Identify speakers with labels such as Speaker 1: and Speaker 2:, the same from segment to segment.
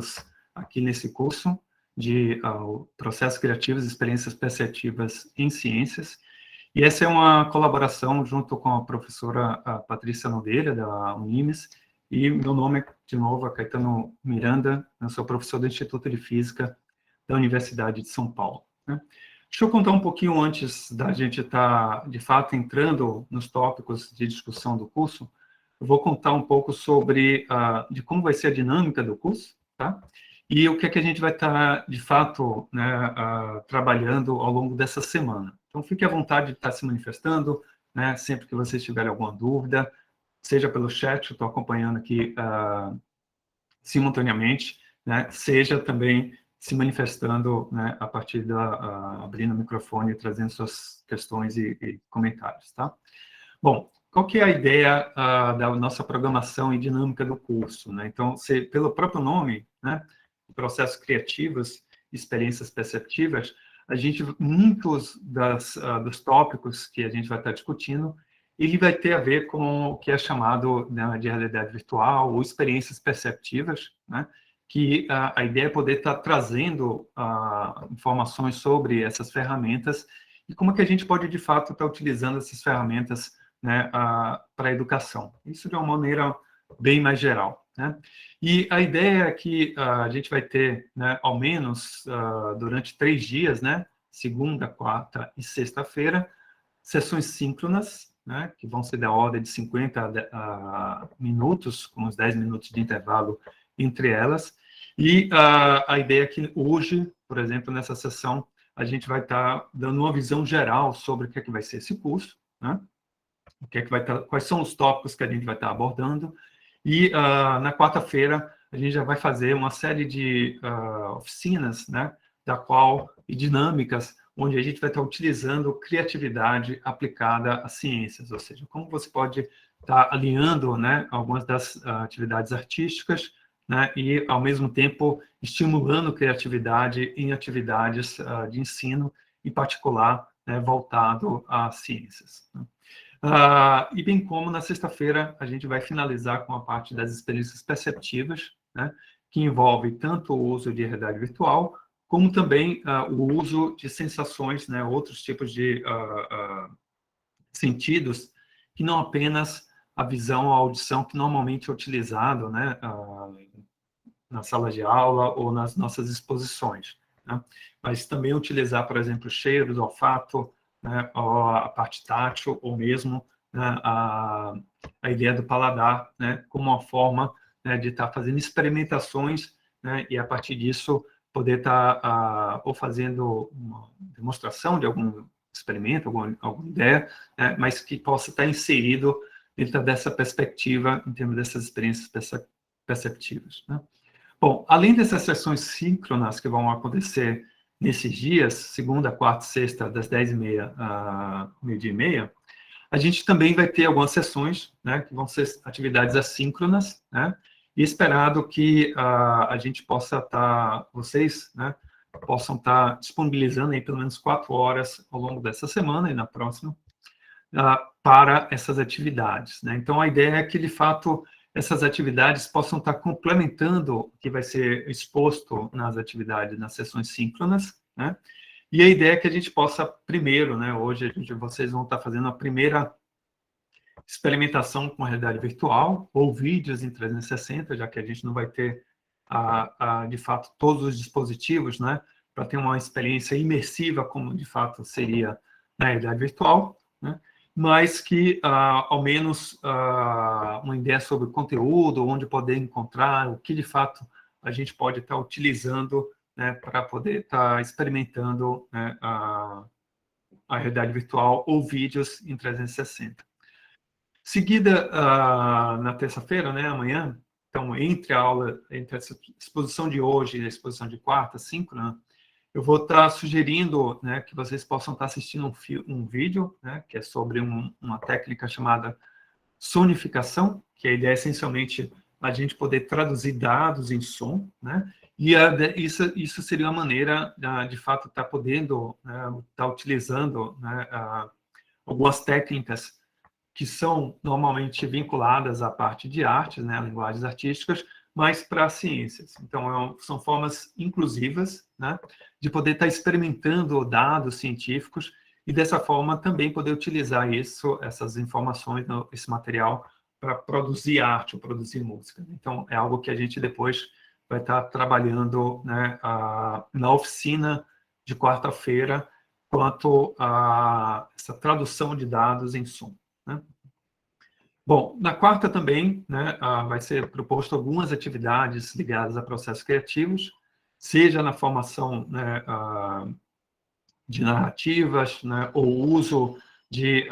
Speaker 1: tópicos aqui nesse curso de processos criativos e experiências perceptivas em ciências. E essa é uma colaboração junto com a professora Patrícia Nogueira, da Unimes, e meu nome, de novo, é Caetano Miranda, eu sou professor do Instituto de Física da Universidade de São Paulo. Né? Deixa eu contar um pouquinho antes da gente estar, de fato, entrando nos tópicos de discussão do curso. Eu vou contar um pouco sobre de como vai ser a dinâmica do curso, tá? E o que é que a gente vai estar, de fato, né, trabalhando ao longo dessa semana. Então, fique à vontade de estar se manifestando, né, sempre que vocês tiverem alguma dúvida, seja pelo chat, eu estou acompanhando aqui simultaneamente, né, seja também se manifestando, né, a partir abrindo o microfone e trazendo suas questões e comentários, tá? Bom, qual que é a ideia da nossa programação e dinâmica do curso, né? Então, pelo próprio nome, né, processos criativos, experiências perceptivas, a gente, muitos dos tópicos que a gente vai estar discutindo, ele vai ter a ver com o que é chamado, né, de realidade virtual ou experiências perceptivas, né? Que a ideia é poder estar trazendo informações sobre essas ferramentas e como que a gente pode, de fato, estar utilizando essas ferramentas, né, para a educação. Isso de uma maneira bem mais geral, né? E a ideia é que a gente vai ter, né, ao menos durante 3 dias, né, segunda, quarta e sexta-feira, sessões síncronas, né, que vão ser da ordem de 50 minutos, com uns 10 minutos de intervalo entre elas. E a ideia é que hoje, por exemplo, nessa sessão, a gente vai estar dando uma visão geral sobre o que é que vai ser esse curso, né? O que é que vai estar, quais são os tópicos que a gente vai estar abordando. E na quarta-feira a gente já vai fazer uma série de oficinas, né, e dinâmicas, onde a gente vai estar utilizando criatividade aplicada às ciências, ou seja, como você pode estar alinhando, né, algumas das atividades artísticas, né, e ao mesmo tempo estimulando criatividade em atividades de ensino, em particular, né, voltado às ciências, né? E bem como na sexta-feira a gente vai finalizar com a parte das experiências perceptivas, né, que envolve tanto o uso de realidade virtual, como também o uso de sensações, né, outros tipos de sentidos, que não apenas a visão, a audição, que normalmente é utilizado, né, na sala de aula ou nas nossas exposições, né? Mas também utilizar, por exemplo, cheiros, olfato, né, a parte tátil, ou mesmo, né, a ideia do paladar, né, como uma forma, né, de estar fazendo experimentações, né, e a partir disso poder estar ou fazendo uma demonstração de algum experimento, alguma ideia, né, mas que possa estar inserido dentro dessa perspectiva, em termos dessas experiências perceptivas, né? Bom, além dessas sessões síncronas que vão acontecer nesses dias, segunda, quarta e sexta, das 10h30 a meio-dia e meia, a gente também vai ter algumas sessões, né, que vão ser atividades assíncronas, né, e esperado que a gente possa estar, vocês, né, possam estar disponibilizando aí pelo menos 4 horas ao longo dessa semana e na próxima, para essas atividades, né? Então, a ideia é que, de fato, essas atividades possam estar complementando o que vai ser exposto nas atividades, nas sessões síncronas, né? E a ideia é que a gente possa, primeiro, né, hoje vocês vão estar fazendo a primeira experimentação com a realidade virtual, ou vídeos em 360, já que a gente não vai ter, de fato, todos os dispositivos, né, para ter uma experiência imersiva, como, de fato, seria na realidade virtual, né? Mas que, ao menos, uma ideia sobre o conteúdo, onde poder encontrar, o que, de fato, a gente pode estar utilizando, né, para poder estar experimentando, né, a realidade virtual ou vídeos em 360. Seguida, na terça-feira, né, amanhã, então, entre a aula, entre a exposição de hoje e a exposição de quarta, síncrona, eu vou estar sugerindo, né, que vocês possam estar assistindo um vídeo, né, que é sobre uma técnica chamada sonificação, que a ideia é essencialmente a gente poder traduzir dados em som, né, e isso seria uma maneira, de fato, estar podendo, né, estar utilizando, né, algumas técnicas que são normalmente vinculadas à parte de artes, né, linguagens artísticas, mas para as ciências. Então, são formas inclusivas, né, de poder estar experimentando dados científicos e, dessa forma, também poder utilizar essas informações, esse material, para produzir arte ou produzir música. Então, é algo que a gente depois vai estar trabalhando, né, na oficina de quarta-feira, quanto a essa tradução de dados em som, né? Bom, na quarta também, né, vai ser proposto algumas atividades ligadas a processos criativos, seja na formação, né, de narrativas, né, ou uso de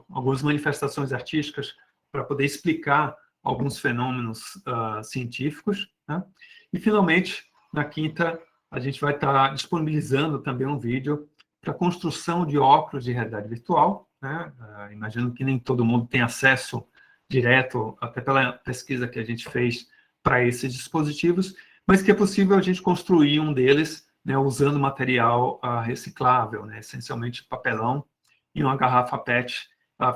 Speaker 1: algumas manifestações artísticas para poder explicar alguns fenômenos científicos, né? E, finalmente, na quinta, a gente vai estar disponibilizando também um vídeo para a construção de óculos de realidade virtual, né? Imagino que nem todo mundo tem acesso direto, até pela pesquisa que a gente fez para esses dispositivos, mas que é possível a gente construir um deles, né, usando material reciclável, né, essencialmente papelão, e uma garrafa PET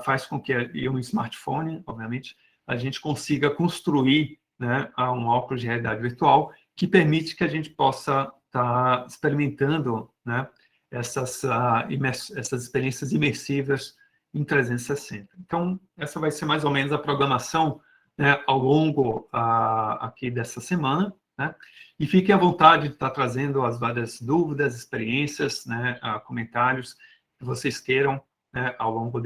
Speaker 1: faz com que, e um smartphone, obviamente, a gente consiga construir, né, um óculos de realidade virtual que permite que a gente possa estar experimentando, né, essas experiências imersivas em 360. Então, essa vai ser mais ou menos a programação, né, ao longo aqui dessa semana, né? E fiquem à vontade de estar trazendo as várias dúvidas, experiências, né, comentários que vocês queiram, né, ao longo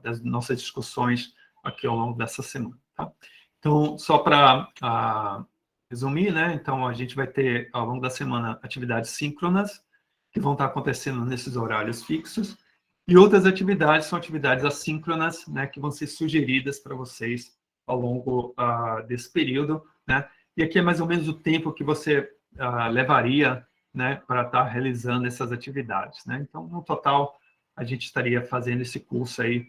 Speaker 1: das nossas discussões aqui ao longo dessa semana. Tá? Então, só para resumir, né, então a gente vai ter ao longo da semana atividades síncronas que vão estar acontecendo nesses horários fixos, e outras atividades são atividades assíncronas, né, que vão ser sugeridas para vocês ao longo desse período, né? E aqui é mais ou menos o tempo que você levaria, né, para estar realizando essas atividades, né? Então, no total, a gente estaria fazendo esse curso aí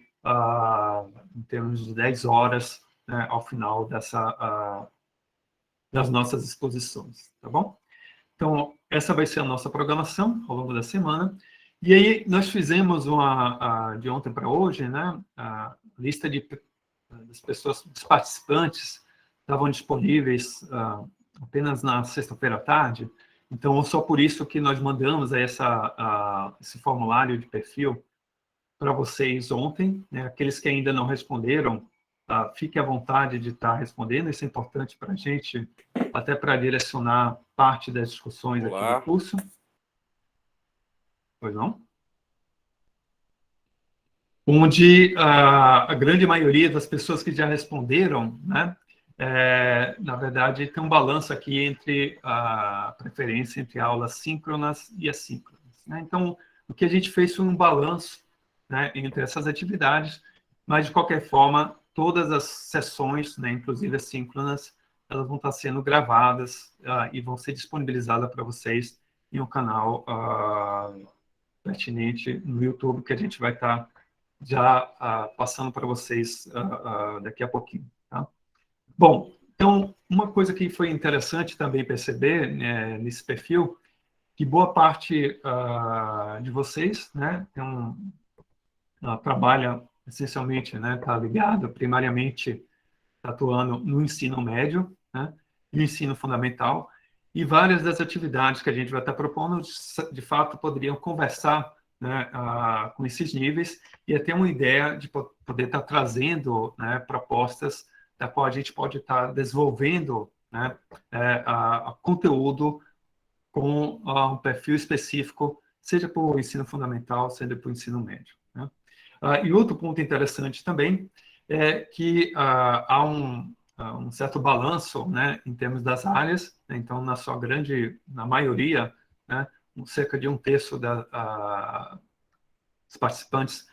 Speaker 1: em termos de 10 horas, né, ao final das nossas exposições, tá bom? Então, essa vai ser a nossa programação ao longo da semana. E aí, nós fizemos de ontem para hoje, né, a lista das pessoas, dos participantes, estavam disponíveis apenas na sexta-feira à tarde. Então, só por isso que nós mandamos esse formulário de perfil para vocês ontem, né? Aqueles que ainda não responderam, fiquem à vontade de estar respondendo, isso é importante para a gente, até para direcionar parte das discussões aqui do curso. Pois não? Onde a grande maioria das pessoas que já responderam, né, na verdade, tem um balanço aqui entre a preferência entre aulas síncronas e assíncronas, né? Então, o que a gente fez foi um balanço, né, entre essas atividades, mas, de qualquer forma, todas as sessões, né, inclusive as síncronas, elas vão estar sendo gravadas e vão ser disponibilizadas para vocês em um canal pertinente no YouTube, que a gente vai estar já passando para vocês daqui a pouquinho. Tá? Bom, então, uma coisa que foi interessante também perceber, né, nesse perfil, que boa parte de vocês, né, trabalha essencialmente, né, está ligado primariamente, tá atuando no ensino médio, né, e ensino fundamental, e várias das atividades que a gente vai estar propondo, de fato, poderiam conversar, né, com esses níveis e até uma ideia de poder estar trazendo, né, propostas da qual a gente pode estar desenvolvendo, né, conteúdo com um perfil específico, seja para o ensino fundamental, seja para o ensino médio, né? E outro ponto interessante também é que há um certo balanço, né, em termos das áreas, né? Então, na maioria, né, cerca de um terço dos participantes,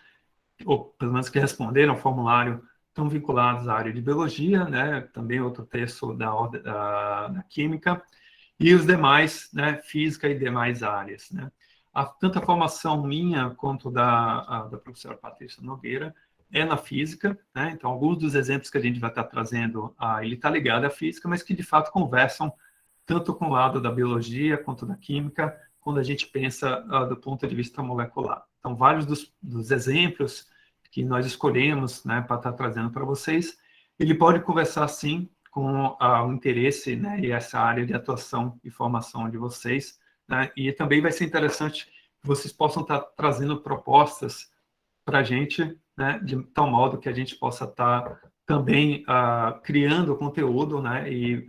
Speaker 1: ou pelo menos que responderam ao formulário, estão vinculados à área de biologia, né, também outro terço da química, e os demais, né, física e demais áreas, né. Tanto a formação minha quanto da professora Patrícia Nogueira é na física, né? Então, alguns dos exemplos que a gente vai estar trazendo, ele está ligado à física, mas que, de fato, conversam tanto com o lado da biologia quanto da química, quando a gente pensa do ponto de vista molecular. Então, vários dos exemplos que nós escolhemos, né, para estar trazendo para vocês, ele pode conversar, sim, com o interesse, né, e essa área de atuação e formação de vocês, né? E também vai ser interessante que vocês possam estar trazendo propostas para a gente, né, de tal modo que a gente possa estar também criando conteúdo, né, e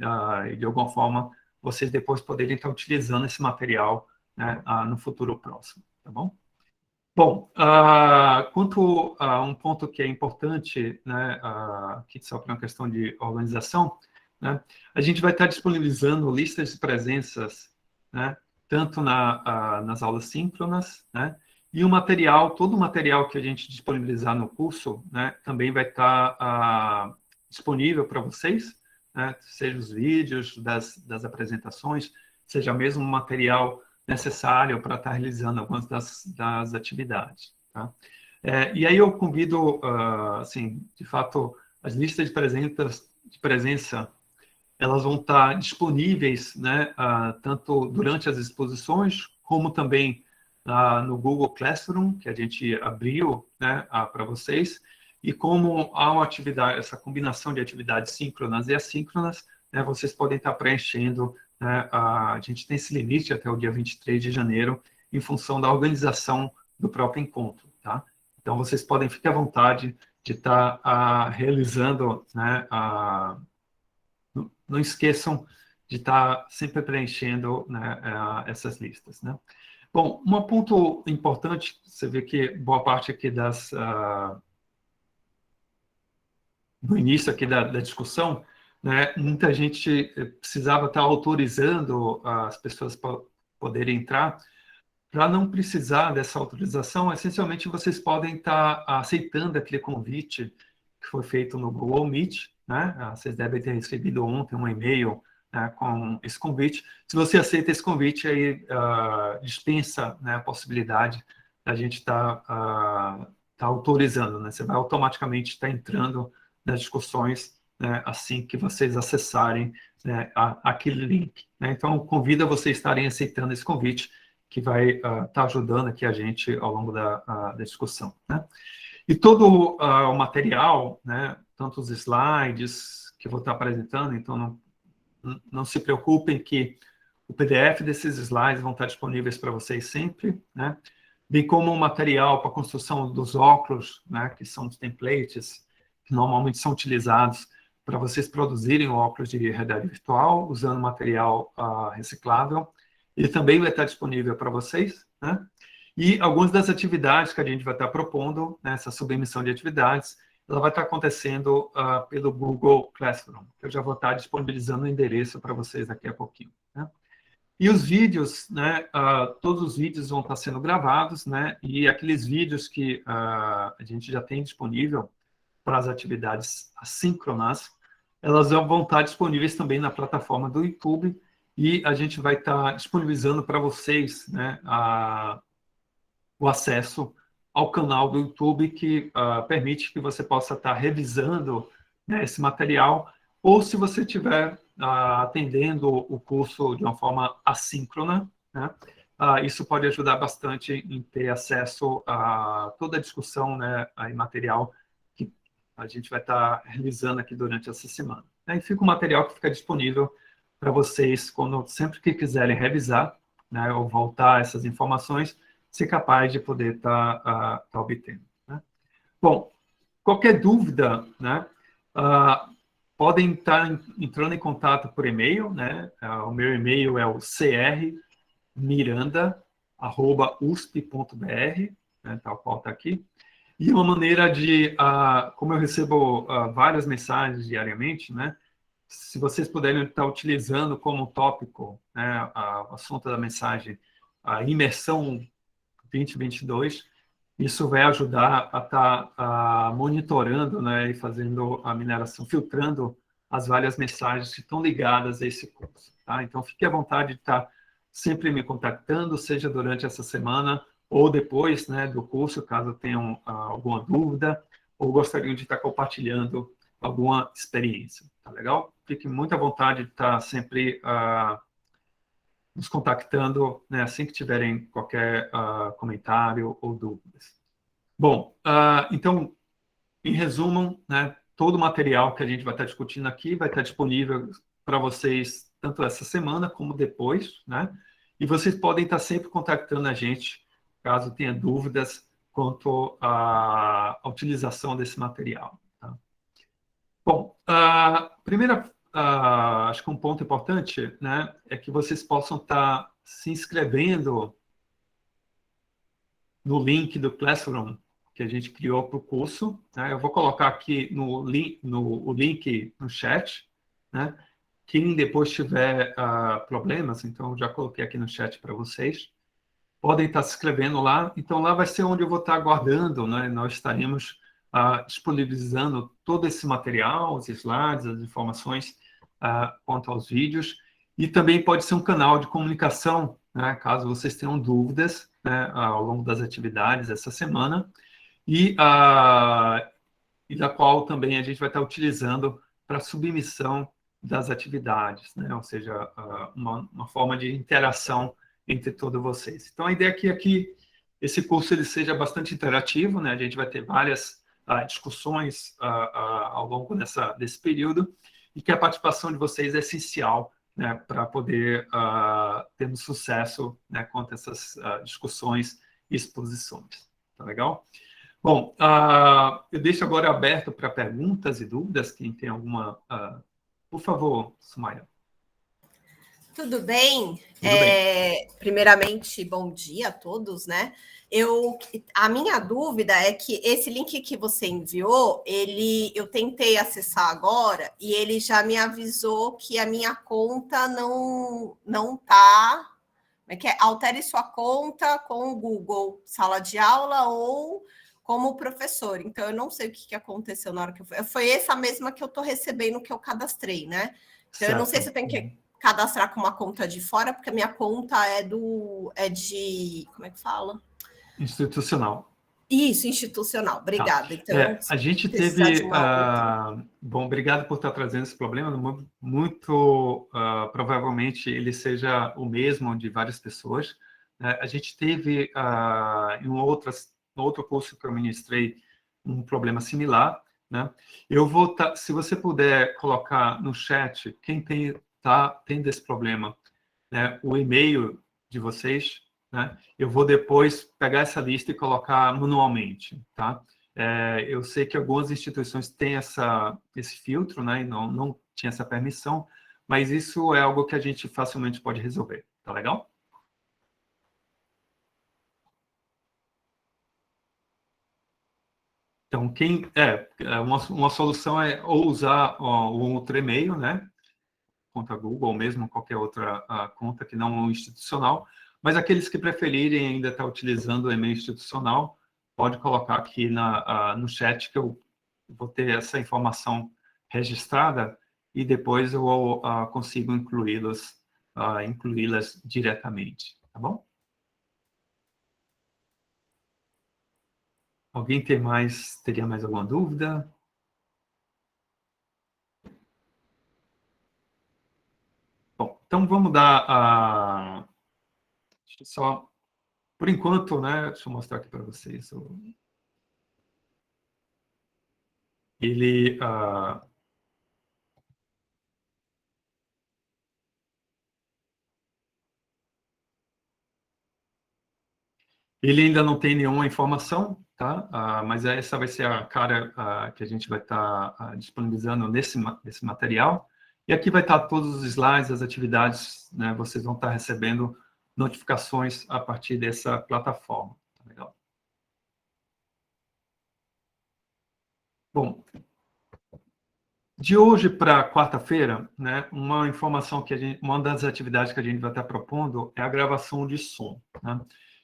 Speaker 1: de alguma forma vocês depois poderem estar utilizando esse material, né, no futuro próximo, tá bom? Bom, quanto a um ponto que é importante, né, aqui só para uma questão de organização, né, a gente vai estar disponibilizando listas de presenças, né, tanto nas aulas síncronas, né, e o material, todo o material que a gente disponibilizar no curso, né, também vai estar disponível para vocês, né, seja os vídeos das apresentações, seja mesmo o material necessário para estar realizando algumas das atividades. Tá? E aí eu convido, assim, de fato, as listas de presença, elas vão estar disponíveis, né, tanto durante as exposições, como também no Google Classroom, que a gente abriu, né, para vocês, e como há uma atividade, essa combinação de atividades síncronas e assíncronas, né, vocês podem estar preenchendo, né, a gente tem esse limite até o dia 23 de janeiro, em função da organização do próprio encontro, tá? Então, vocês podem ficar à vontade de estar realizando, né, não esqueçam de estar sempre preenchendo, né, essas listas, né? Bom, um ponto importante, você vê que boa parte aqui no início aqui da discussão, né, muita gente precisava estar autorizando as pessoas para poderem entrar. Para não precisar dessa autorização, essencialmente vocês podem estar aceitando aquele convite que foi feito no Google Meet, né? Vocês devem ter recebido ontem um e-mail, né, com esse convite. Se você aceita esse convite, aí dispensa, né, a possibilidade da gente tá autorizando, né? Você vai automaticamente estar entrando nas discussões, né, assim que vocês acessarem, né, aquele link, né? Então, convido a vocês estarem aceitando esse convite, que vai estar ajudando aqui a gente ao longo da discussão, né? E todo o material, né, tanto os slides que eu vou estar apresentando, então não se preocupem que o PDF desses slides vão estar disponíveis para vocês sempre, né? Bem como o material para a construção dos óculos, né, que são os templates, que normalmente são utilizados para vocês produzirem óculos de realidade virtual, usando material reciclável. Ele também vai estar disponível para vocês, né? E algumas das atividades que a gente vai estar propondo, nessa submissão de atividades, ela vai estar acontecendo pelo Google Classroom. Eu já vou estar disponibilizando o endereço para vocês daqui a pouquinho, né? E os vídeos, né, todos os vídeos vão estar sendo gravados, né, e aqueles vídeos que a gente já tem disponível para as atividades assíncronas, elas vão estar disponíveis também na plataforma do YouTube, e a gente vai estar disponibilizando para vocês, né, o acesso ao canal do YouTube, que permite que você possa estar revisando, né, esse material, ou se você estiver atendendo o curso de uma forma assíncrona, né, isso pode ajudar bastante em ter acesso a toda a discussão, né, e material que a gente vai estar realizando aqui durante essa semana. Aí fica o material que fica disponível para vocês, sempre que quiserem revisar, né, ou voltar essas informações, ser capaz de poder estar obtendo, né? Bom, qualquer dúvida, né, podem estar entrando em contato por e-mail, né? O meu e-mail é o crmiranda@usp.br, né, tal qual está aqui. E uma maneira de, como eu recebo várias mensagens diariamente, né, se vocês puderem estar utilizando como tópico, né, o assunto da mensagem, a imersão 2022, isso vai ajudar a estar monitorando, né, e fazendo a mineração, filtrando as várias mensagens que estão ligadas a esse curso, tá? Então, fique à vontade de estar sempre me contactando, seja durante essa semana ou depois, né, do curso, caso tenham alguma dúvida ou gostariam de estar compartilhando alguma experiência, tá legal? Fique muito à vontade de estar sempre nos contactando, né, assim que tiverem qualquer comentário ou dúvidas. Bom, então, em resumo, né, todo o material que a gente vai estar discutindo aqui vai estar disponível para vocês tanto essa semana como depois, né? E vocês podem estar sempre contactando a gente caso tenha dúvidas quanto à utilização desse material. Tá? Bom, acho que um ponto importante, né, é que vocês possam estar se inscrevendo no link do Classroom que a gente criou para o curso. Né? Eu vou colocar aqui o link no chat. Né? Quem depois tiver problemas, então já coloquei aqui no chat para vocês. Podem estar se inscrevendo lá. Então, lá vai ser onde eu vou estar guardando. Né? Nós estaremos disponibilizando todo esse material, os slides, as informações quanto aos vídeos. E também pode ser um canal de comunicação, né? Caso vocês tenham dúvidas, né, ao longo das atividades essa semana. E da qual também a gente vai estar utilizando para submissão das atividades, né? Ou seja, uma forma de interação entre todos vocês. Então, a ideia é que aqui esse curso ele seja bastante interativo, né? A gente vai ter várias discussões ao longo desse período e que a participação de vocês é essencial, né, para poder termos sucesso, né, quanto a essas discussões e exposições. Tá legal? Bom, eu deixo agora aberto para perguntas e dúvidas. Quem tem alguma... por favor, Sumaia.
Speaker 2: Tudo bem?
Speaker 1: Tudo bem.
Speaker 2: Primeiramente, bom dia a todos, né? A minha dúvida é que esse link que você enviou, eu tentei acessar agora e ele já me avisou que a minha conta não tá... Como é que é? Altere sua conta com o Google Sala de Aula ou como professor. Então, eu não sei o que aconteceu na hora que eu fui. Foi essa mesma que eu estou recebendo que eu cadastrei, né? Então, certo. Eu não sei se eu tenho que cadastrar com uma conta de fora, porque a minha conta é de... Como é que fala?
Speaker 1: Institucional.
Speaker 2: Isso, institucional. Obrigada.
Speaker 1: Tá.
Speaker 2: Então,
Speaker 1: a gente teve... bom, obrigado por estar trazendo esse problema. Muito provavelmente ele seja o mesmo de várias pessoas. A gente teve, em outro curso que eu ministrei, um problema similar. Né? Eu vou se você puder colocar no chat quem está tendo esse problema, né? O e-mail de vocês, né? Eu vou depois pegar essa lista e colocar manualmente, tá? Eu sei que algumas instituições têm esse filtro, né? E não tinha essa permissão, mas isso é algo que a gente facilmente pode resolver, tá legal? Então, uma solução é ou usar um outro e-mail, né? Conta Google, ou mesmo qualquer outra conta que não institucional, mas aqueles que preferirem ainda estar utilizando o e-mail institucional, pode colocar aqui no chat que eu vou ter essa informação registrada e depois eu consigo incluí-las diretamente, tá bom? Alguém teria mais alguma dúvida? Bom, então vamos dar deixa eu só... Por enquanto, né? Deixa eu mostrar aqui para vocês. Ele ainda não tem nenhuma informação, tá? Mas essa vai ser a cara que a gente vai estar disponibilizando nesse material. E aqui vai estar todos os slides, as atividades, né? Vocês vão estar recebendo notificações a partir dessa plataforma. Tá legal? Bom, de hoje para quarta-feira, né? Uma informação uma das atividades que a gente vai estar propondo é a gravação de som, né?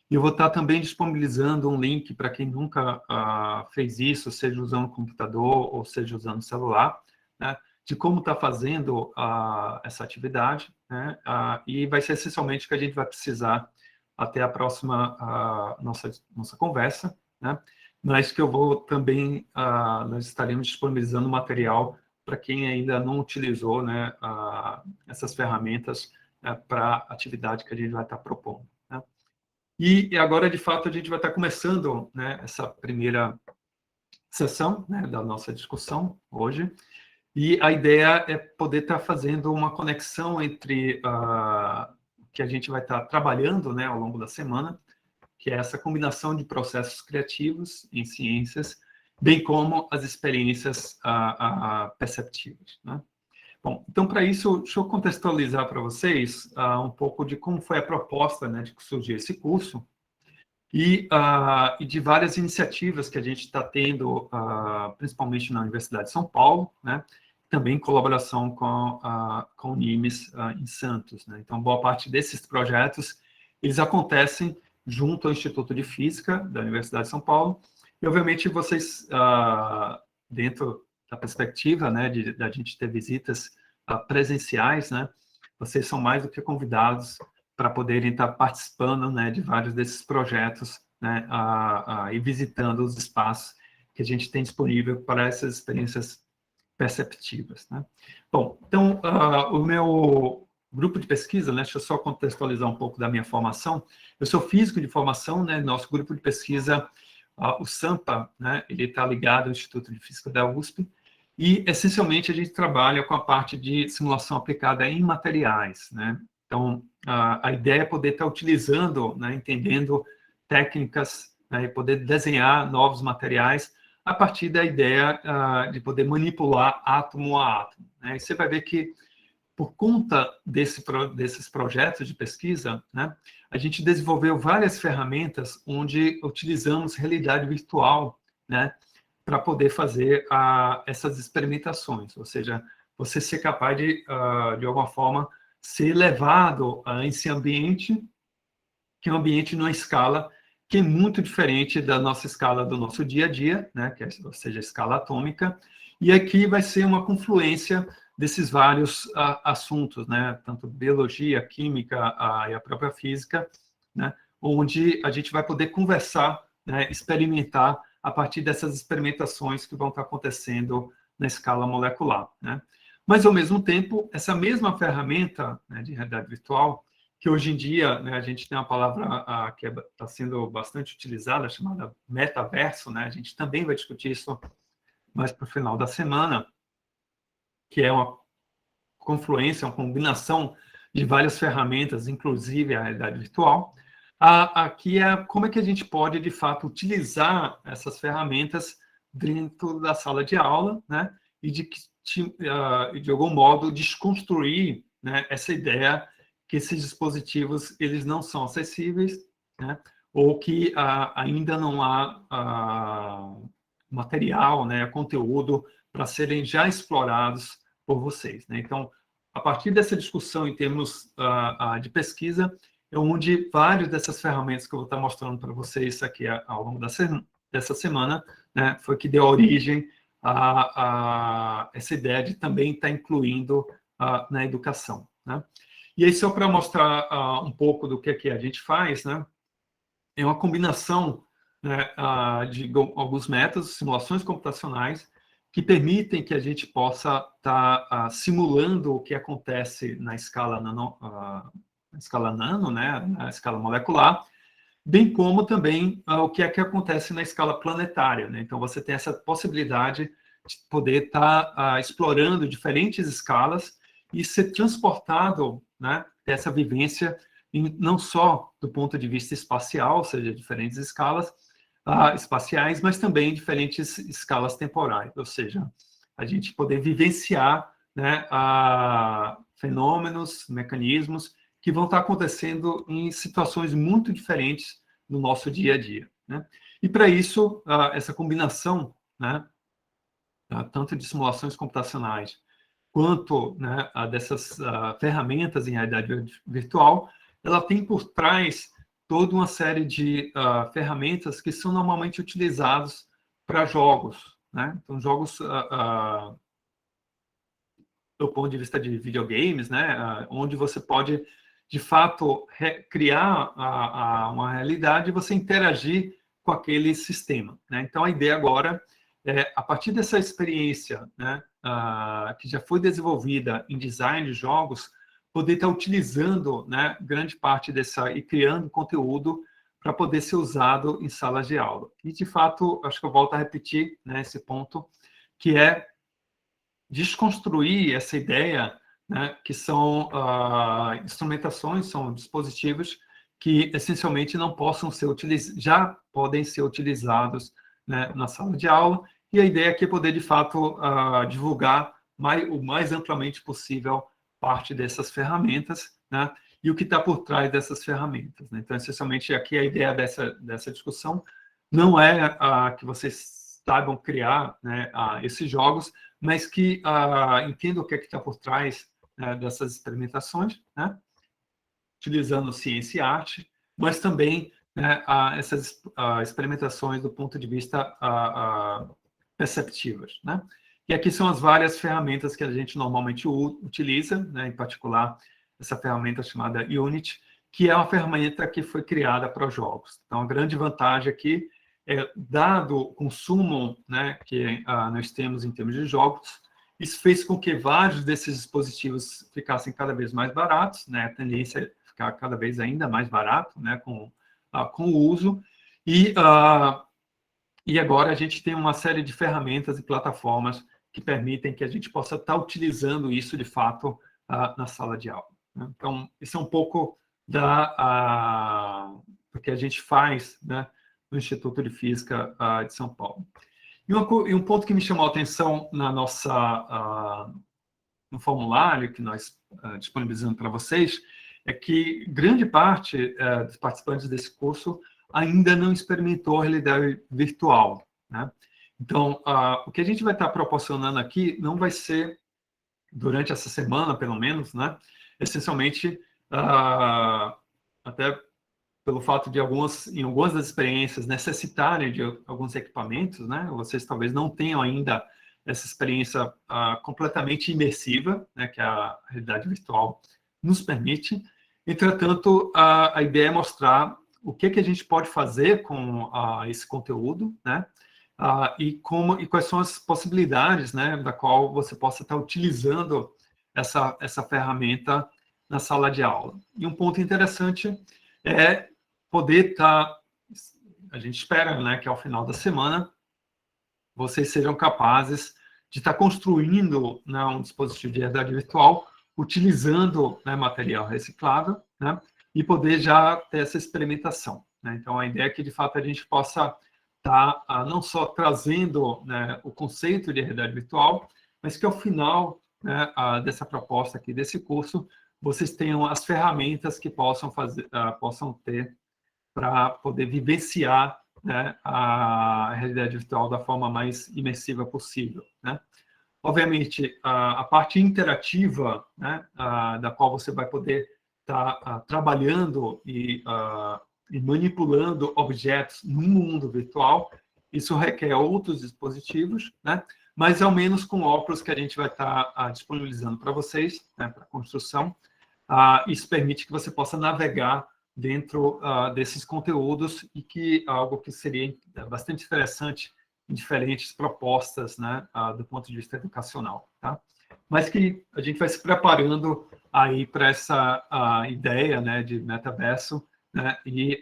Speaker 1: E eu vou estar também disponibilizando um link para quem nunca fez isso, seja usando computador ou seja usando celular, né, de como está fazendo essa atividade, né, e vai ser essencialmente o que a gente vai precisar até a próxima nossa conversa, né, mas que eu vou também, nós estaremos disponibilizando material para quem ainda não utilizou, né, essas ferramentas, né, para a atividade que a gente vai estar propondo. Né. E agora, de fato, a gente vai estar começando, né, essa primeira sessão, né, da nossa discussão hoje. E a ideia é poder estar fazendo uma conexão entre o que a gente vai estar trabalhando, né, ao longo da semana, que é essa combinação de processos criativos em ciências, bem como as experiências perceptivas, né? Bom, então, para isso, deixa eu contextualizar para vocês um pouco de como foi a proposta, né, de que surgiu esse curso e de várias iniciativas que a gente está tendo, principalmente na Universidade de São Paulo, né, também em colaboração com o NIMES em Santos, né? Então, boa parte desses projetos, eles acontecem junto ao Instituto de Física da Universidade de São Paulo, e, obviamente, vocês, dentro da perspectiva, né, da gente ter visitas presenciais, né, vocês são mais do que convidados para poderem estar participando, né, de vários desses projetos, né, e visitando os espaços que a gente tem disponível para essas experiências perceptivas, né? Bom, então, o meu grupo de pesquisa, né, deixa eu só contextualizar um pouco da minha formação. Eu sou físico de formação, né, nosso grupo de pesquisa, o SAMPA, né, ele está ligado ao Instituto de Física da USP, e, essencialmente, a gente trabalha com a parte de simulação aplicada em materiais, né? Então, a ideia é poder estar utilizando, né, entendendo técnicas, né, e poder desenhar novos materiais a partir da ideia de poder manipular átomo a átomo, né? E você vai ver que, por conta desses projetos de pesquisa, né, a gente desenvolveu várias ferramentas onde utilizamos realidade virtual, né, para poder fazer essas experimentações, ou seja, você ser capaz de alguma forma, ser levado a esse ambiente, que é um ambiente numa escala que é muito diferente da nossa escala do nosso dia a dia, né, que é, ou seja, a escala atômica, e aqui vai ser uma confluência desses vários assuntos, né, tanto biologia, química e a própria física, né, onde a gente vai poder conversar, né, experimentar a partir dessas experimentações que vão estar acontecendo na escala molecular, né. Mas, ao mesmo tempo, essa mesma ferramenta, né, de realidade virtual, que hoje em dia, né, a gente tem uma palavra que está sendo bastante utilizada, chamada metaverso, né? A gente também vai discutir isso mais para o final da semana, que é uma confluência, uma combinação de várias ferramentas, inclusive a realidade virtual. Aqui é como é que a gente pode, de fato, utilizar essas ferramentas dentro da sala de aula, né? E de algum modo, desconstruir, né, essa ideia que esses dispositivos eles não são acessíveis, né? Ou que ainda não há material, né, conteúdo para serem já explorados por vocês, né? Então, a partir dessa discussão em termos de pesquisa, é onde várias dessas ferramentas que eu vou estar mostrando para vocês aqui ao longo dessa semana, né, foi que deu origem a essa ideia de também estar incluindo na educação, né? E aí, só para mostrar um pouco do que a gente faz, né, é uma combinação, né, de alguns métodos, simulações computacionais, que permitem que a gente possa estar simulando o que acontece na escala nano, né, na escala molecular, bem como também o que é que acontece na escala planetária, né? Então, você tem essa possibilidade de poder estar explorando diferentes escalas e ser transportado, né, dessa vivência, não só do ponto de vista espacial, ou seja, diferentes escalas espaciais, mas também diferentes escalas temporais, ou seja, a gente poder vivenciar, né, fenômenos, mecanismos que vão estar acontecendo em situações muito diferentes no nosso dia a dia, né? E, para isso, essa combinação, né, tanto de simulações computacionais quanto, né, dessas ferramentas em realidade virtual, ela tem por trás toda uma série de ferramentas que são normalmente utilizados para jogos, né? Então, jogos do ponto de vista de videogames, né, onde você pode, de fato, criar uma realidade e você interagir com aquele sistema, né? Então, a ideia agora é, a partir dessa experiência, né, que já foi desenvolvida em design de jogos, poder estar utilizando, né, grande parte dessa e criando conteúdo para poder ser usado em salas de aula. E, de fato, acho que eu volto a repetir, né, esse ponto, que é desconstruir essa ideia, né, que são instrumentações, são dispositivos que, essencialmente, não possam ser utilizados, já podem ser utilizados, né, na sala de aula, e a ideia aqui é poder, de fato, divulgar o mais amplamente possível parte dessas ferramentas, né, e o que está por trás dessas ferramentas, né? Então, essencialmente, aqui a ideia dessa discussão não é que vocês saibam criar, né, esses jogos, mas que entendam o que é que está por trás, né, dessas experimentações, né, utilizando ciência e arte, mas também, né, essas experimentações do ponto de vista perceptivas, né? E aqui são as várias ferramentas que a gente normalmente utiliza, né, em particular essa ferramenta chamada Unity, que é uma ferramenta que foi criada para os jogos. Então, a grande vantagem aqui é, dado o consumo, né, que nós temos em termos de jogos, isso fez com que vários desses dispositivos ficassem cada vez mais baratos, né? A tendência é ficar cada vez ainda mais barato, né, com o uso. E agora a gente tem uma série de ferramentas e plataformas que permitem que a gente possa estar utilizando isso, de fato, na sala de aula, né? Então, isso é um pouco do que a gente faz, né, no Instituto de Física de São Paulo. E um ponto que me chamou a atenção no formulário que nós disponibilizamos para vocês é que grande parte dos participantes desse curso ainda não experimentou a realidade virtual, né? Então, o que a gente vai estar proporcionando aqui não vai ser, durante essa semana, pelo menos, né, essencialmente, até pelo fato de em algumas das experiências necessitarem de alguns equipamentos, né? Vocês talvez não tenham ainda essa experiência completamente imersiva, né, que a realidade virtual nos permite. Entretanto, a ideia é mostrar o que a gente pode fazer com esse conteúdo, né? E quais são as possibilidades, né, da qual você possa estar utilizando essa ferramenta na sala de aula. E um ponto interessante é poder estar, a gente espera, né, que ao final da semana vocês sejam capazes de estar construindo, né, um dispositivo de realidade virtual utilizando, né, material reciclável, né, e poder já ter essa experimentação, né? Então, a ideia é que, de fato, a gente possa estar não só trazendo, né, o conceito de realidade virtual, mas que, ao final, né, dessa proposta aqui, desse curso, vocês tenham as ferramentas que possam ter para poder vivenciar, né, a realidade virtual da forma mais imersiva possível, né? Obviamente, a parte interativa, né, da qual você vai poder estar trabalhando e manipulando objetos no mundo virtual, isso requer outros dispositivos, né? Mas, ao menos com óculos que a gente vai estar disponibilizando para vocês, né, para construção, isso permite que você possa navegar dentro desses conteúdos e que algo que seria bastante interessante em diferentes propostas, né, do ponto de vista educacional, tá? Mas que a gente vai se preparando aí para essa ideia, né, de metaverso, né, e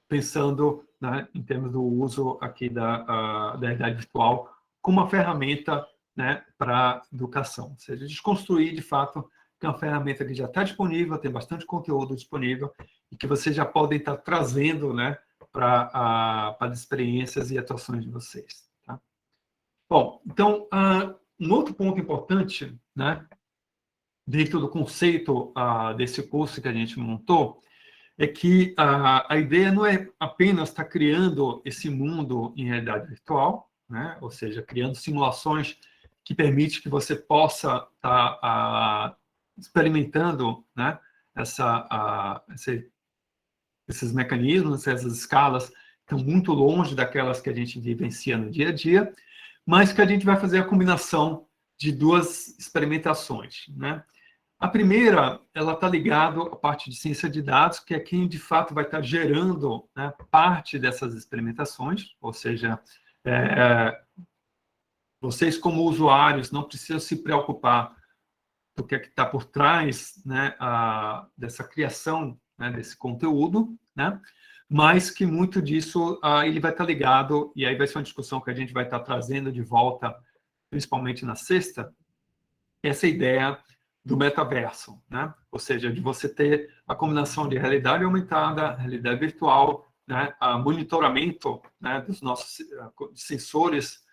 Speaker 1: pensando, né, em termos do uso aqui da realidade virtual como uma ferramenta, né, para educação, ou seja, desconstruir de fato que é uma ferramenta que já está disponível, tem bastante conteúdo disponível e que vocês já podem estar trazendo, né, para as experiências e atuações de vocês, tá? Bom, então, um outro ponto importante, né, dentro do conceito desse curso que a gente montou, é que a ideia não é apenas estar criando esse mundo em realidade virtual, né, ou seja, criando simulações que permitem que você possa estar experimentando, né, esses mecanismos, essas escalas estão muito longe daquelas que a gente vivencia no dia a dia, mas que a gente vai fazer a combinação de duas experimentações, né? A primeira, ela está ligada à parte de ciência de dados, que é quem, de fato, vai estar gerando, né, parte dessas experimentações, ou seja, vocês, como usuários, não precisam se preocupar do que é que está por trás, né, dessa criação, né, desse conteúdo, né, mas que muito disso ele vai estar ligado, e aí vai ser uma discussão que a gente vai estar trazendo de volta, principalmente na sexta, essa ideia do metaverso, né? Ou seja, de você ter a combinação de realidade aumentada, realidade virtual, né? Monitoramento, né, dos nossos sensores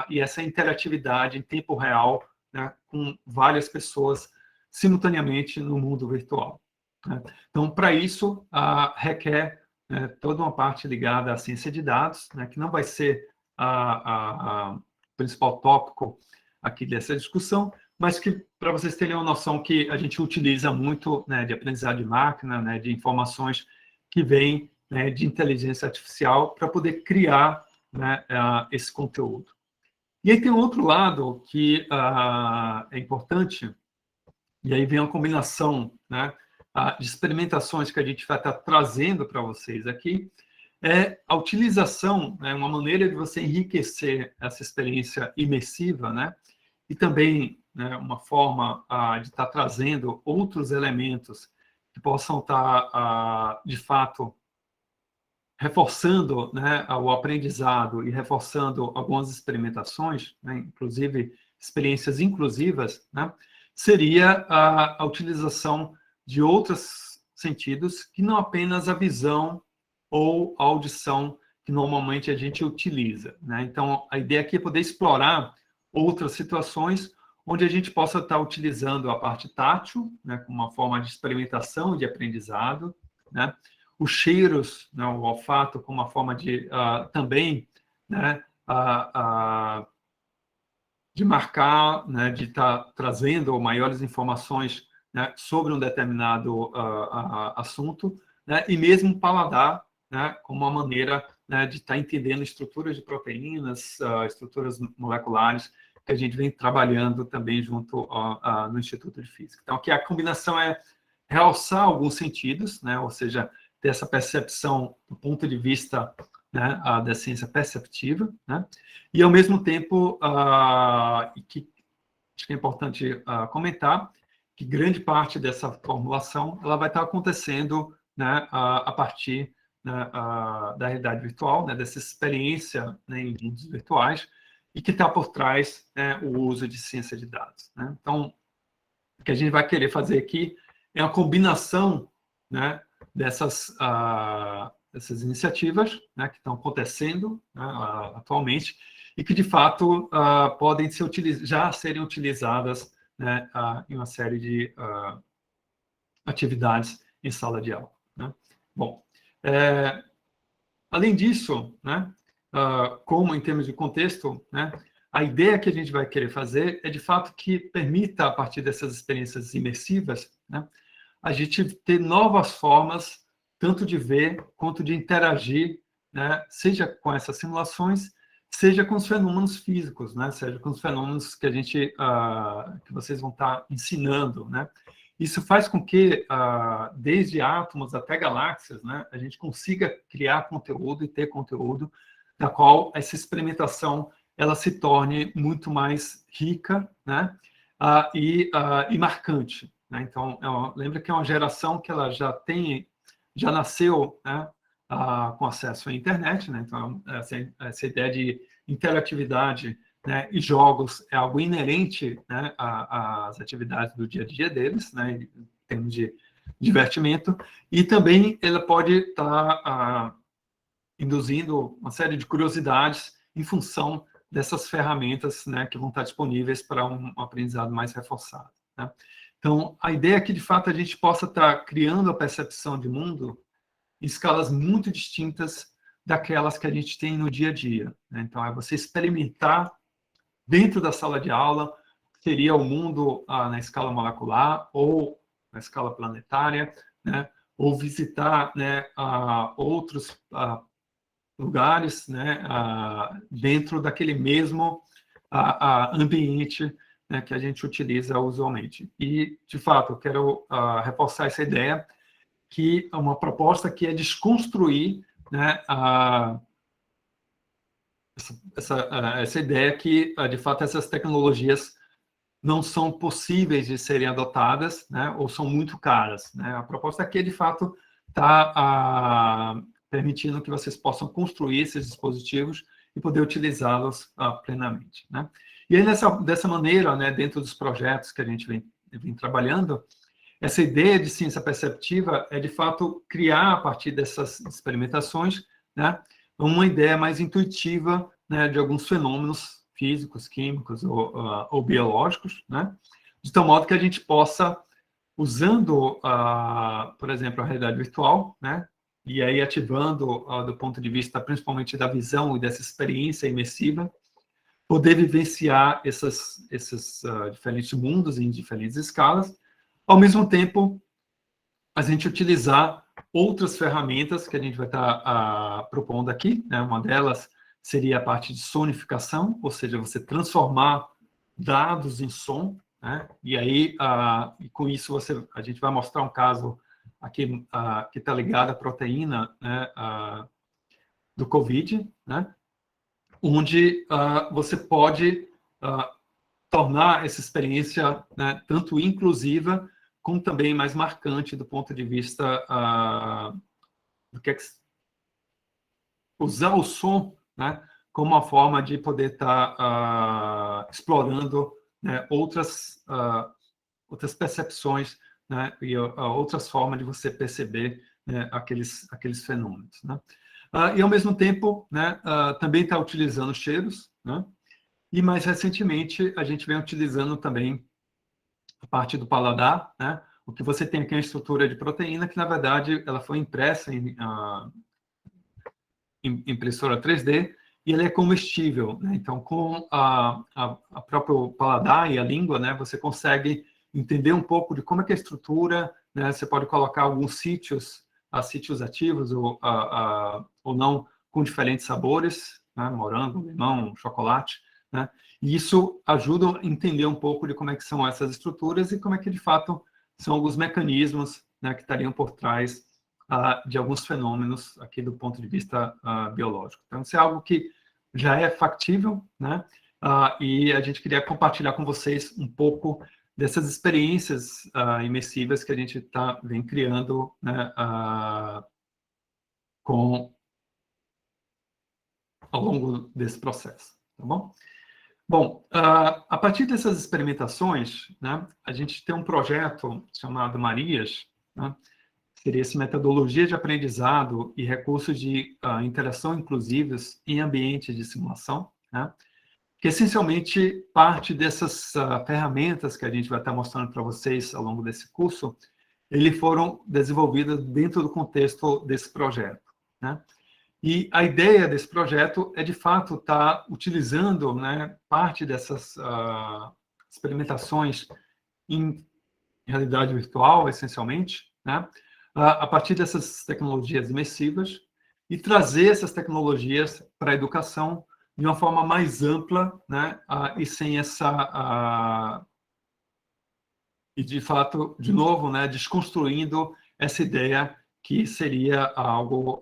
Speaker 1: e essa interatividade em tempo real, né, com várias pessoas simultaneamente no mundo virtual, né? Então, para isso, requer, né, toda uma parte ligada à ciência de dados, né, que não vai ser o principal tópico aqui dessa discussão, mas que, para vocês terem uma noção, que a gente utiliza muito, né, de aprendizado de máquina, né, de informações que vêm, né, de inteligência artificial para poder criar, né, esse conteúdo. E aí tem um outro lado que é importante, e aí vem uma combinação, né, de experimentações que a gente vai estar trazendo para vocês aqui, é a utilização, né, uma maneira de você enriquecer essa experiência imersiva, né, e também, né, uma forma de estar trazendo outros elementos que possam estar, de fato, reforçando, né, o aprendizado e reforçando algumas experimentações, né, inclusive experiências inclusivas, né, seria a utilização de outros sentidos que não apenas a visão ou a audição que normalmente a gente utiliza, né? Então, a ideia aqui é poder explorar outras situações onde a gente possa estar utilizando a parte tátil, né, como uma forma de experimentação e de aprendizado, né? Os cheiros, né, o olfato como uma forma de também, né, de marcar, né, de estar trazendo maiores informações, né, sobre um determinado assunto, né, e mesmo o paladar, né, como uma maneira, né, de estar entendendo estruturas de proteínas, estruturas moleculares, que a gente vem trabalhando também junto no Instituto de Física. Então, aqui a combinação é realçar alguns sentidos, né, ou seja, ter essa percepção do ponto de vista, né, da ciência perceptiva, né, e, ao mesmo tempo, que acho que é importante comentar, que grande parte dessa formulação ela vai estar acontecendo, né, a partir, né, da realidade virtual, né, dessa experiência, né, em mundos virtuais, e que está por trás, né, o uso de ciência de dados, né? Então, o que a gente vai querer fazer aqui é uma combinação, né, dessas iniciativas, né, que estão acontecendo, né, atualmente, e que, de fato, podem já serem utilizadas, né, em uma série de atividades em sala de aula, né? Bom, além disso, né, como em termos de contexto, né, a ideia que a gente vai querer fazer é, de fato, que permita, a partir dessas experiências imersivas, né, a gente ter novas formas, tanto de ver quanto de interagir, né, seja com essas simulações, seja com os fenômenos físicos, né, seja com os fenômenos que que vocês vão estar ensinando, né. Isso faz com que, desde átomos até galáxias, né, a gente consiga criar conteúdo e ter conteúdo da qual essa experimentação ela se torne muito mais rica, né, e marcante, né? Então, lembra que é uma geração que ela já nasceu, né, com acesso à internet, né? Então, essa ideia de interatividade, né, e jogos é algo inerente, né, às atividades do dia a dia deles, né, em termos de divertimento, e também ela pode estar induzindo uma série de curiosidades em função dessas ferramentas, né, que vão estar disponíveis para um aprendizado mais reforçado, né? Então, a ideia é que, de fato, a gente possa estar criando a percepção de mundo em escalas muito distintas daquelas que a gente tem no dia a dia, né? Então, é você experimentar dentro da sala de aula, seria o mundo na escala molecular ou na escala planetária, né? Ou visitar, né, outros lugares, né, dentro daquele mesmo ambiente, né, que a gente utiliza usualmente. E, de fato, eu quero reforçar essa ideia, que é uma proposta que é desconstruir, né, essa ideia que, de fato, essas tecnologias não são possíveis de serem adotadas, né, ou são muito caras, né? A proposta aqui, de fato, está permitindo que vocês possam construir esses dispositivos e poder utilizá-los plenamente, né? E aí, dessa maneira, né, dentro dos projetos que a gente vem trabalhando, essa ideia de ciência perceptiva é, de fato, criar, a partir dessas experimentações, né, uma ideia mais intuitiva, né, de alguns fenômenos físicos, químicos ou biológicos, né, de tal modo que a gente possa, usando, por exemplo, a realidade virtual, né, e aí ativando, do ponto de vista principalmente da visão e dessa experiência imersiva, poder vivenciar esses diferentes mundos em diferentes escalas, ao mesmo tempo, a gente utilizar outras ferramentas que a gente vai estar propondo aqui, né? Uma delas seria a parte de sonificação, ou seja, você transformar dados em som, né? E aí, e com isso, a gente vai mostrar um caso aqui que está ligado à proteína, né? Do COVID, né? Onde você pode tornar essa experiência, né, tanto inclusiva como também mais marcante do ponto de vista do que usar o som, né, como uma forma de poder estar explorando, né, outras percepções, né, e outras formas de você perceber, né, aqueles fenômenos, né? E ao mesmo tempo, né, também está utilizando cheiros, né? E mais recentemente a gente vem utilizando também a parte do paladar, né? O que você tem aqui é uma estrutura de proteína que, na verdade, ela foi impressa em impressora 3D e ela é comestível, né? Então, com a próprio paladar e a língua, né, você consegue entender um pouco de como é que é a estrutura, né? Você pode colocar alguns sítios ativos ou não, com diferentes sabores, né? Morango, limão, chocolate, né? E isso ajuda a entender um pouco de como é que são essas estruturas e como é que, de fato, são alguns mecanismos, né, que estariam por trás de alguns fenômenos aqui do ponto de vista biológico. Então, isso é algo que já é factível, né? E a gente queria compartilhar com vocês um pouco dessas experiências imersivas que a gente vem criando, né, ao longo desse processo, tá bom? Bom, a partir dessas experimentações, né, a gente tem um projeto chamado Marias, né, seria essa metodologia de aprendizado e recursos de interação inclusivos em ambientes de simulação, né, que essencialmente parte dessas ferramentas que a gente vai estar mostrando para vocês ao longo desse curso, eles foram desenvolvidas dentro do contexto desse projeto, né? E a ideia desse projeto é, de fato, estar utilizando, né, parte dessas experimentações em realidade virtual, essencialmente, né, a partir dessas tecnologias imersivas e trazer essas tecnologias para a educação de uma forma mais ampla, né, e sem e, de fato, de novo, né, desconstruindo essa ideia que seria algo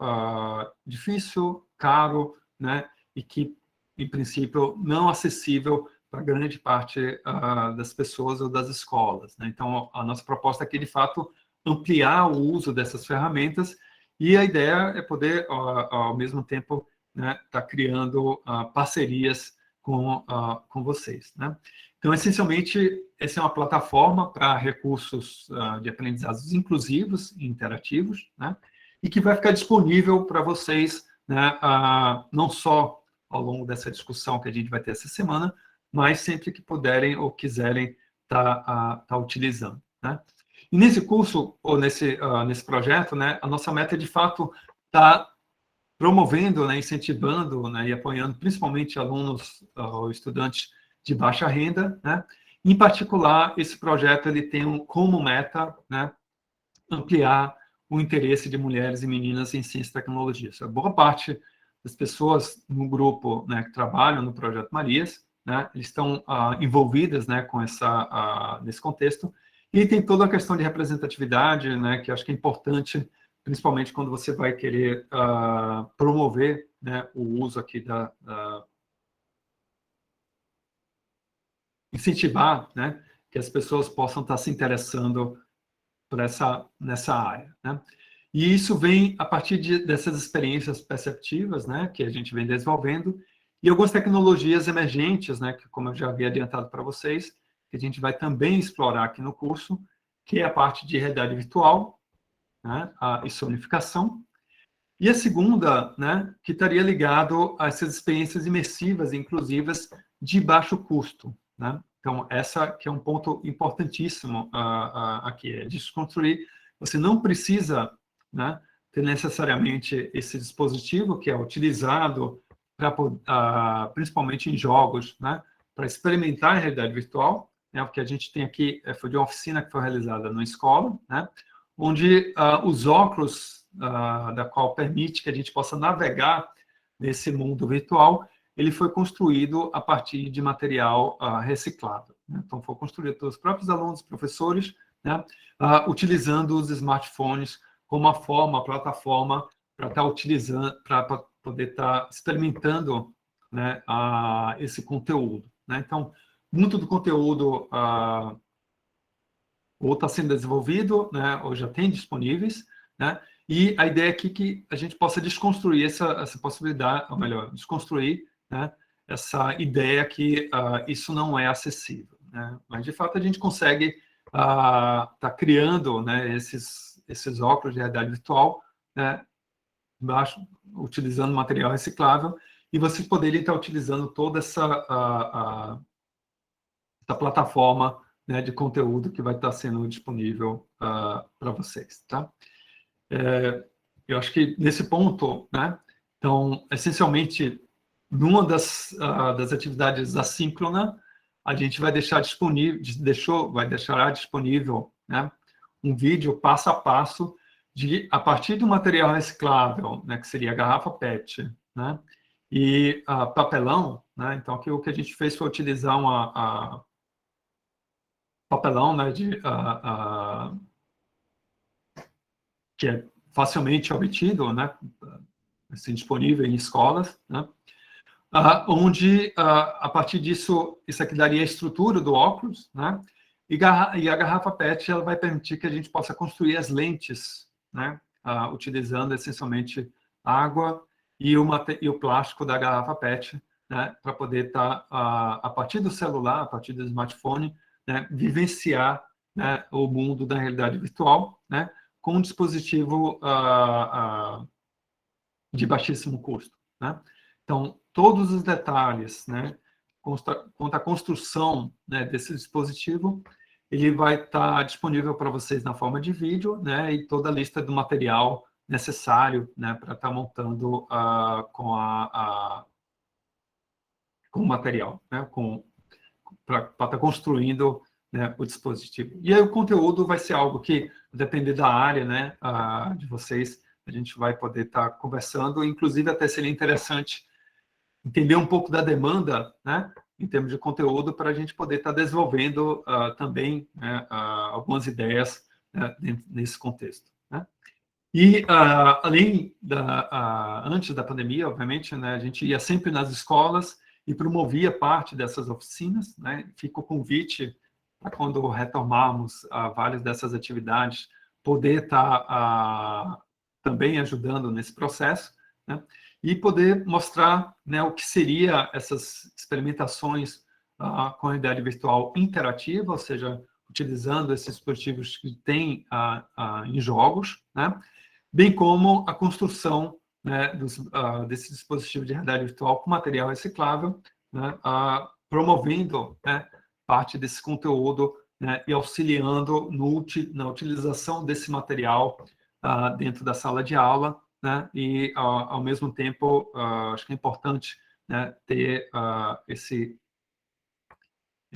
Speaker 1: difícil, caro, né, e que, em princípio, não acessível para grande parte das pessoas ou das escolas, né? Então, a nossa proposta aqui, de fato, ampliar o uso dessas ferramentas e a ideia é poder, ao mesmo tempo, né, estar criando parcerias com vocês, né? Então, essencialmente, essa é uma plataforma para recursos de aprendizados inclusivos e interativos, né? E que vai ficar disponível para vocês, né, não só ao longo dessa discussão que a gente vai ter essa semana, mas sempre que puderem ou quiserem tá utilizando, né? E nesse curso, ou nesse projeto, né, a nossa meta é, de fato, estar promovendo, né, incentivando, né, e apoiando principalmente alunos ou estudantes de baixa renda, né? Em particular, esse projeto ele tem como meta, né, ampliar o interesse de mulheres e meninas em ciência e tecnologia. A boa parte das pessoas no grupo, né, que trabalham no Projeto Marias, né, eles estão envolvidas, né, com nesse contexto, e tem toda a questão de representatividade, né, que acho que é importante, principalmente quando você vai querer promover, né, o uso aqui incentivar, né, que as pessoas possam estar se interessando por nessa área, né? E isso vem a partir dessas experiências perceptivas, né, que a gente vem desenvolvendo, e algumas tecnologias emergentes, né, que, como eu já havia adiantado para vocês, que a gente vai também explorar aqui no curso, que é a parte de realidade virtual, né, e sonificação. E a segunda, né, que estaria ligado a essas experiências imersivas e inclusivas de baixo custo, né? Então, essa que é um ponto importantíssimo aqui, é desconstruir. Você não precisa, né, ter necessariamente esse dispositivo que é utilizado principalmente em jogos, né, para experimentar a realidade virtual, né, o que a gente tem aqui foi de uma oficina que foi realizada numa escola, né, onde os óculos da qual permite que a gente possa navegar nesse mundo virtual, ele foi construído a partir de material reciclado, né? Então, foi construído pelos próprios alunos, professores, né, utilizando os smartphones como uma plataforma para estar utilizando, para poder estar experimentando, né, esse conteúdo, né? Então, muito do conteúdo ou está sendo desenvolvido, né, ou já tem disponíveis, né, e a ideia aqui é que a gente possa desconstruir essa possibilidade, ou melhor, desconstruir, né, essa ideia que isso não é acessível, né, mas de fato a gente consegue tá criando, né, esses óculos de realidade virtual, né, utilizando material reciclável, e vocês poderiam estar utilizando toda essa plataforma, né, de conteúdo que vai estar sendo disponível para vocês, tá? Eu acho que nesse ponto, né, então, essencialmente, numa das atividades assíncrona, a gente vai deixar disponível, deixará disponível, né, um vídeo passo a passo a partir do material reciclável, né, que seria a garrafa PET, né, e papelão, né, então aqui o que a gente fez foi utilizar papelão, né, que é facilmente obtido, né, assim, disponível em escolas, né, onde, a partir disso, isso aqui daria a estrutura do óculos, né, e a garrafa PET ela vai permitir que a gente possa construir as lentes, né, utilizando essencialmente água e o plástico da garrafa PET, né, para poder estar, a partir do celular, a partir do smartphone, né, vivenciar, né, o mundo da realidade virtual, né, com um dispositivo de baixíssimo custo, né? Então, todos os detalhes, né, quanto à construção, né, desse dispositivo, ele vai estar disponível para vocês na forma de vídeo, né, e toda a lista do material necessário, né, para estar montando com com o material, né, para estar construindo, né, o dispositivo. E aí o conteúdo vai ser algo que, depender da área, né, de vocês, a gente vai poder estar conversando, inclusive até seria interessante entender um pouco da demanda, né, em termos de conteúdo, para a gente poder estar desenvolvendo também, né, algumas ideias, né, nesse contexto, né? E, antes da pandemia, obviamente, né, a gente ia sempre nas escolas e promovia parte dessas oficinas, né? Fica o convite para quando retomarmos várias dessas atividades, poder estar também ajudando nesse processo, né? E poder mostrar, né, o que seria essas experimentações com a realidade virtual interativa, ou seja, utilizando esses dispositivos que tem em jogos, né? Bem como a construção, né, desse dispositivo de realidade virtual com material reciclável, né, promovendo, né, parte desse conteúdo, né, e auxiliando na utilização desse material dentro da sala de aula, né, e, ao mesmo tempo, acho que é importante, né, ter esse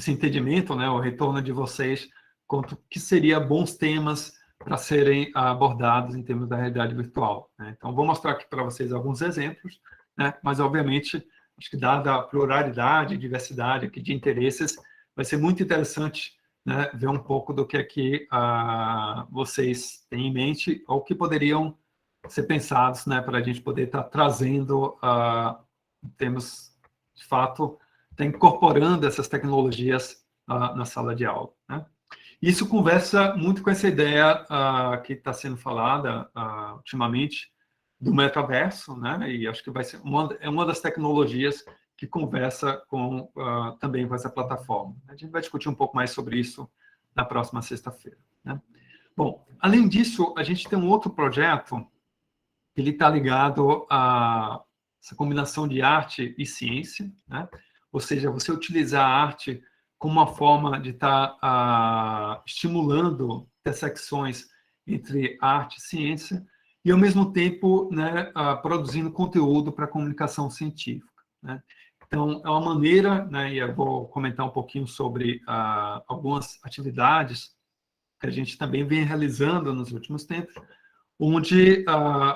Speaker 1: entendimento, né, o retorno de vocês quanto que seria bons temas para serem abordados em termos da realidade virtual, né? Então, vou mostrar aqui para vocês alguns exemplos, né? Mas, obviamente, acho que dada a pluralidade e diversidade aqui de interesses, vai ser muito interessante, né, ver um pouco do que aqui vocês têm em mente ou que poderiam ser pensados, né, para a gente poder estar trazendo em termos, de fato, tá incorporando essas tecnologias na sala de aula, né? Isso conversa muito com essa ideia que está sendo falada ultimamente do metaverso, né? E acho que vai ser uma das tecnologias que conversa também com essa plataforma. A gente vai discutir um pouco mais sobre isso na próxima sexta-feira, né? Bom, além disso, a gente tem um outro projeto que ele está ligado a essa combinação de arte e ciência, né? Ou seja, você utilizar a arte como uma forma de estar estimulando intersecções entre arte e ciência e, ao mesmo tempo, né, produzindo conteúdo para a comunicação científica, né? Então, é uma maneira, né, e eu vou comentar um pouquinho sobre algumas atividades que a gente também vem realizando nos últimos tempos, onde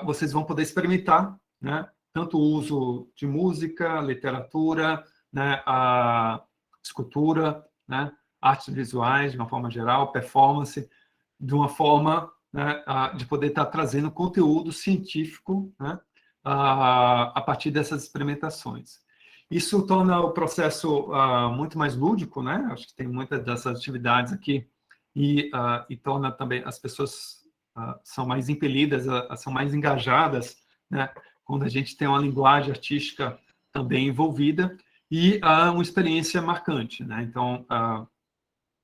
Speaker 1: vocês vão poder experimentar, né, tanto o uso de música, literatura, né, a escultura, né, artes visuais, de uma forma geral, performance, de uma forma, né, de poder estar trazendo conteúdo científico, né, a partir dessas experimentações. Isso torna o processo muito mais lúdico, né? Acho que tem muitas dessas atividades aqui e torna também as pessoas são mais impelidas, são mais engajadas, né? Quando a gente tem uma linguagem artística também envolvida e uma experiência marcante, né? Então,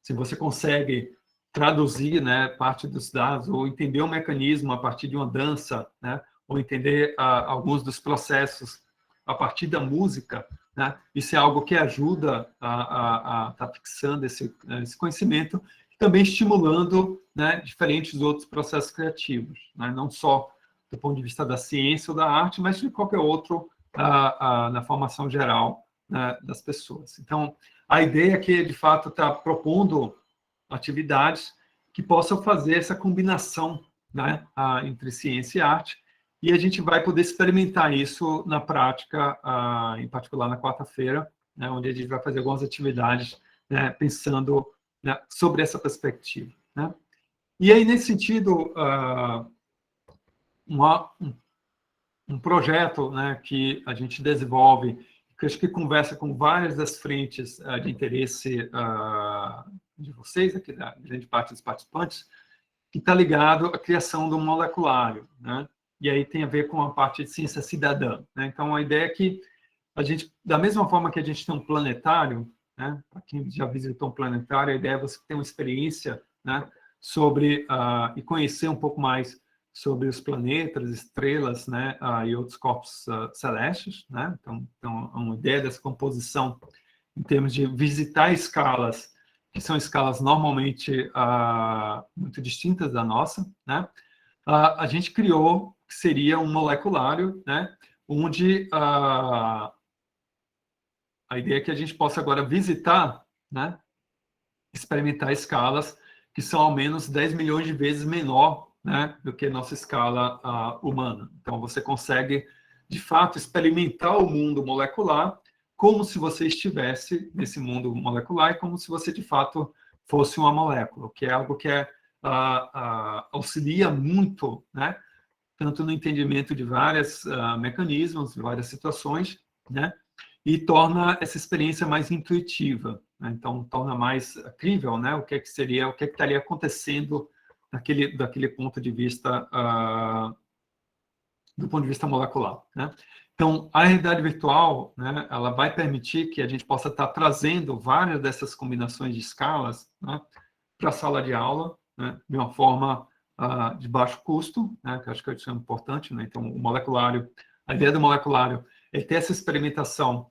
Speaker 1: se você consegue traduzir, né, parte dos dados ou entender o mecanismo a partir de uma dança, né, ou entender alguns dos processos a partir da música, né, isso é algo que ajuda a estar fixando esse conhecimento e também estimulando, né, diferentes outros processos criativos, né, não só do ponto de vista da ciência ou da arte, mas de qualquer outro na formação geral, né, das pessoas. Então, a ideia é que, de fato, está propondo atividades que possam fazer essa combinação, né, entre ciência e arte, e a gente vai poder experimentar isso na prática, em particular na quarta-feira, né, onde a gente vai fazer algumas atividades, né, pensando, né, sobre essa perspectiva, né? E aí, nesse sentido, um projeto, né, que a gente desenvolve, que eu acho que conversa com várias das frentes de interesse de vocês, aqui da grande parte dos participantes, que está ligado à criação do moleculário, né? E aí tem a ver com a parte de ciência cidadã, né? Então, a ideia é que a gente, da mesma forma que a gente tem um planetário, né? Para quem já visitou um planetário, a ideia é você ter uma experiência, né, sobre e conhecer um pouco mais sobre os planetas, estrelas, né, e outros corpos celestes, né? Então, uma ideia dessa composição em termos de visitar escalas que são escalas normalmente muito distintas da nossa, né? A gente criou que seria um moleculário, né, onde a ideia é que a gente possa agora visitar, né, experimentar escalas que são ao menos 10 milhões de vezes menor, né, do que a nossa escala humana. Então, você consegue, de fato, experimentar o mundo molecular como se você estivesse nesse mundo molecular e como se você, de fato, fosse uma molécula, que é algo que auxilia muito, né, tanto no entendimento de vários mecanismos, de várias situações, né, e torna essa experiência mais intuitiva, né? Então, torna mais crível, né, o que seria, o que estaria acontecendo daquele ponto de vista, do ponto de vista molecular, né? Então, a realidade virtual, né, ela vai permitir que a gente possa estar trazendo várias dessas combinações de escalas, né, para a sala de aula, né, de uma forma de baixo custo, né, que eu acho que isso é importante, né? Então, o moleculário, a ideia do moleculário é ter essa experimentação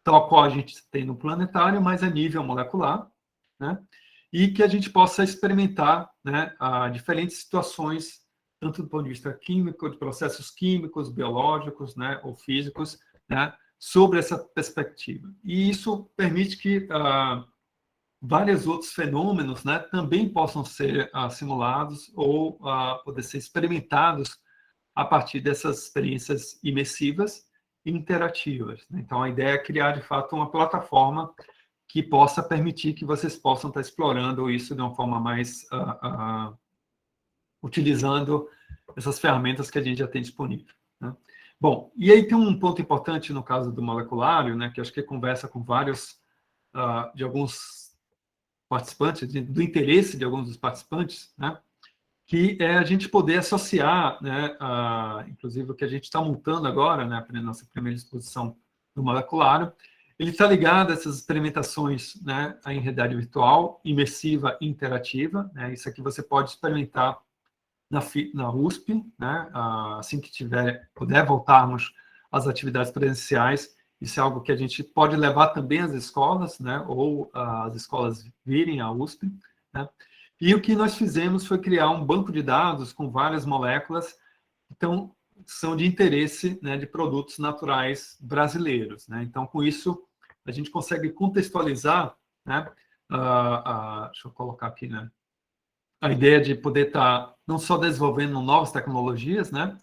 Speaker 1: tal qual a gente tem no planetário, mas a nível molecular, né? E que a gente possa experimentar, né, diferentes situações, tanto do ponto de vista químico, de processos químicos, biológicos, né, ou físicos, né, sobre essa perspectiva. E isso permite que vários outros fenômenos, né, também possam ser simulados ou poder ser experimentados a partir dessas experiências imersivas e interativas, né? Então, a ideia é criar, de fato, uma plataforma que possa permitir que vocês possam estar explorando isso de uma forma mais utilizando essas ferramentas que a gente já tem disponível, né? Bom, e aí tem um ponto importante no caso do moleculário, né, que acho que conversa com vários, de alguns participantes, do interesse de alguns dos participantes, né? Que é a gente poder associar, né, inclusive o que a gente está montando agora, né, para a nossa primeira exposição do molecular, ele está ligado a essas experimentações, né, em realidade virtual, imersiva e interativa, né, isso aqui você pode experimentar na USP, né, assim que puder voltarmos às atividades presenciais, isso é algo que a gente pode levar também às escolas, né, ou as escolas virem à USP, né. E o que nós fizemos foi criar um banco de dados com várias moléculas que são de interesse, né, de produtos naturais brasileiros, né. Então, com isso, a gente consegue contextualizar, né, deixa eu colocar aqui, né, a ideia de poder estar não só desenvolvendo novas tecnologias, né,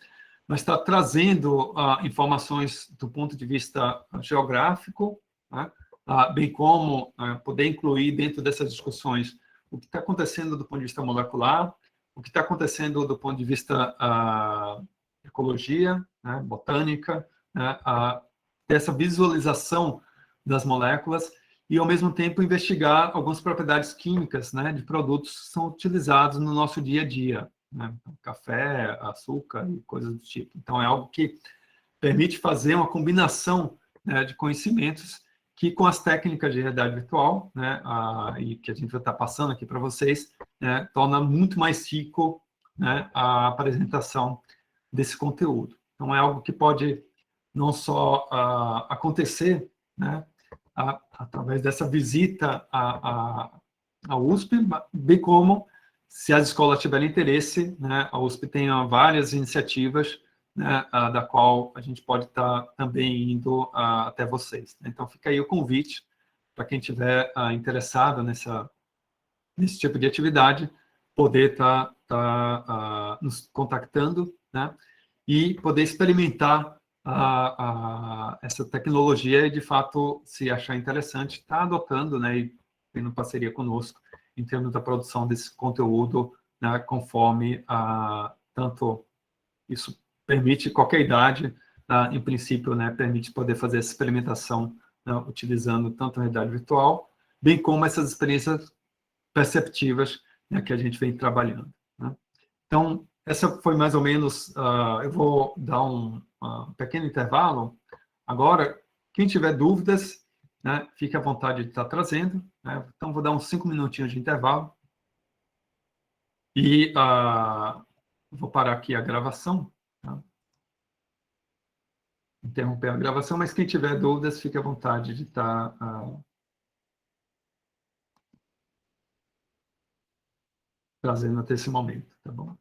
Speaker 1: mas estar trazendo informações do ponto de vista geográfico, né, bem como poder incluir dentro dessas discussões o que está acontecendo do ponto de vista molecular, o que está acontecendo do ponto de vista ecologia, né, botânica, né, dessa visualização das moléculas e, ao mesmo tempo, investigar algumas propriedades químicas, né, de produtos que são utilizados no nosso dia a dia, né, café, açúcar e coisas do tipo. Então, é algo que permite fazer uma combinação, né, de conhecimentos que, com as técnicas de realidade virtual, né, e que a gente vai estar passando aqui para vocês, né, torna muito mais rico, né, a apresentação desse conteúdo. Então, é algo que pode não só acontecer, né, através dessa visita à USP, bem como, se as escolas tiverem interesse, né, a USP tem várias iniciativas, né, da qual a gente pode estar também indo até vocês. Então, fica aí o convite para quem estiver interessado nesse tipo de atividade, poder estar nos contactando, né, e poder experimentar essa tecnologia e, de fato, se achar interessante, está adotando, né, e tendo parceria conosco em termos da produção desse conteúdo, né, conforme tanto isso permite qualquer idade, em princípio, né, permite poder fazer essa experimentação, né, utilizando tanto a realidade virtual, bem como essas experiências perceptivas, né, que a gente vem trabalhando, né. Então, essa foi mais ou menos, eu vou dar um pequeno intervalo. Agora, quem tiver dúvidas, né, fique à vontade de estar trazendo, né. Então, vou dar uns 5 minutinhos de intervalo e vou parar aqui a gravação, tá? Interromper a gravação, mas quem tiver dúvidas, fique à vontade de estar trazendo até esse momento, tá bom?